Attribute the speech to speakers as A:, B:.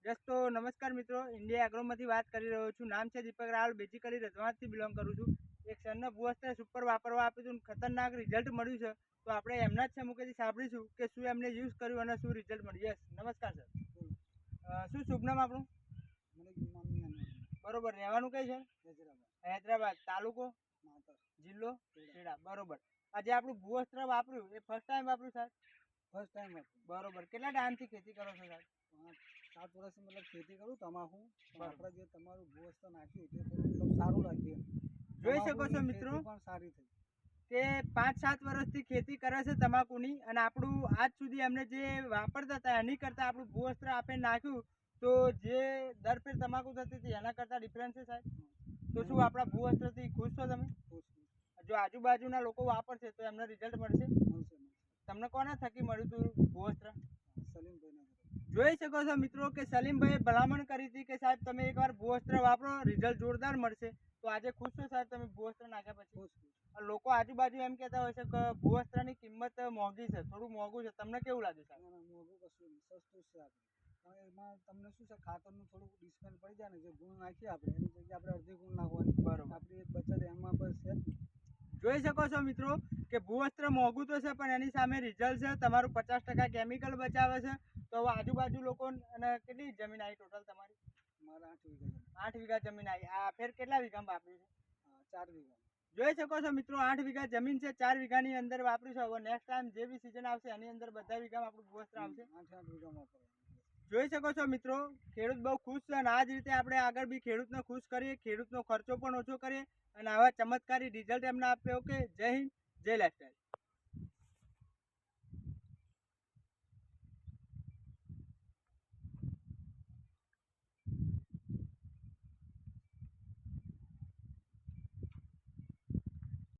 A: Just તો નમસ્કાર મિત્રો, ઇન્ડિયા એગ્રોમાંથી વાત કરી રહ્યો છું. નામ છે દીપક રાવલ, બેઝિકલી રજવાડથી બિલોંગ કરું છું. એક સરના ભૂવસ્ત્ર સુપર વાપરવા આપ્યું હતું, ખતરનાક રિઝલ્ટ મળ્યું છે. તો આપણે એમના જ છે મુકેથી સાંભળીશું કે શું એમને યુઝ કર્યું અને શું રિઝલ્ટ મળ્યું. યસ, નમસ્કાર સર. શું શુભ નામ આપણું? બરોબર. રહેવાનું કઈ છે? હૈદરાબાદ. તાલુકો? જિલ્લો? ખેડા. બરોબર. આજે આપણું ભૂવસ્ત્ર વાપર્યું એ ફર્સ્ટ ટાઈમ વાપર્યું સાહેબ?
B: ફર્સ્ટ ટાઈમ હતું.
A: બરોબર. કેટલા ટાઈમથી ખેતી કરો છો સાહેબ?
B: 7 વર્ષથી મતલબ ખેતી કરું તમાકુ. આપણે જે તમારું ભૂવસ્ત્ર નાખ્યું તે મતલબ સારું લાગ્યું.
A: જોઈ શકો છો મિત્રો
B: પણ સારી થઈ
A: કે 5-7 વર્ષથી ખેતી કરે છે તમાકુની, અને આપણું આજ સુધી એમને જે વાપરતા હતા એની કરતાં આપણું ભૂવસ્ત્ર આપણે નાખ્યું તો જે દર ફેર તમાકુ થતી હતી એના કરતાં ડિફરન્સ છે સાહેબ. તો શું આપણા ભૂવસ્ત્રથી ખુશ છો તમે? જો આજુબાજુના લોકો વાપરશે તો એમને રિઝલ્ટ મળશે. તમને કોના થકી મળ્યું હતું ભૂવસ્ત્ર?
B: સલીમભાઈ.
A: જોઈ શકો છો મિત્રો કે સલીમભાઈએ ભલામણ કરી હતી કે સાહેબ તમે એકવાર ભૂવસ્ત્ર વાપરો, રિઝલ્ટ જોરદાર મળશે. તો આજે ખુશ છો સાહેબ તમે ભૂવસ્ત્ર નાખ્યા પછી? લોકો આજુબાજુ એમ કહેતા હોય છે કે ભૂવસ્ત્રની કિંમત મોંઘી છે, થોડું મોંઘું છે. તમને કેવું લાગે સાહેબ?
B: મોંઘું કશું નહીં, સસ્તું છે આપણે. પણ એમાં તમને શું છે, ખાતરનું થોડુંક ડિસ્કાઉન્ટ પડી જાય ને. જે ગુણ નાખીએ આપણે એની જગ્યાએ આપણે અડધી ગુણ નાખવાની.
A: બરોબર.
B: આપણી એક બચત એમાં બસ છે.
A: જોઈ શકો છો મિત્રો કે ભૂવસ્ત્ર મોંઘું તો છે પણ એની સામે રિઝલ્ટ છે. તમારું 50% કેમિકલ બચાવે છે. તો હવે આજુબાજુ લોકો અને કેટલી જમીન આવી ટોટલ તમારી?
B: મારા 8 વીઘા.
A: 8 વીઘા જમીન આવી. આ ફેર કેટલા વીઘામાં વાપર્યું છે?
B: 4 વીઘા.
A: જોઈ શકો છો મિત્રો 8 વીઘા જમીન છે, 4 વીઘાની અંદર વાપર્યું છે. હવે નેક્સ્ટ ટાઈમ જે બી સિઝન આવશે એની અંદર બધા વીઘામાં આપણું ભૂવસ્ત્ર આવશે.
B: 8 વીઘામાં
A: જોઈ શકો છો મિત્રો ખેડૂત બહુ ખુશ છે, અને આ જ રીતે આપણે આગળ બી ખેડૂતને ખુશ કરીએ, ખેડૂતનો ખર્ચો પણ ઓછો કરીએ અને આવા ચમત્કારી રિઝલ્ટ એમને આપે. ઓકે, જય હિન્દ, જય લાઈફસ્ટાઈલ.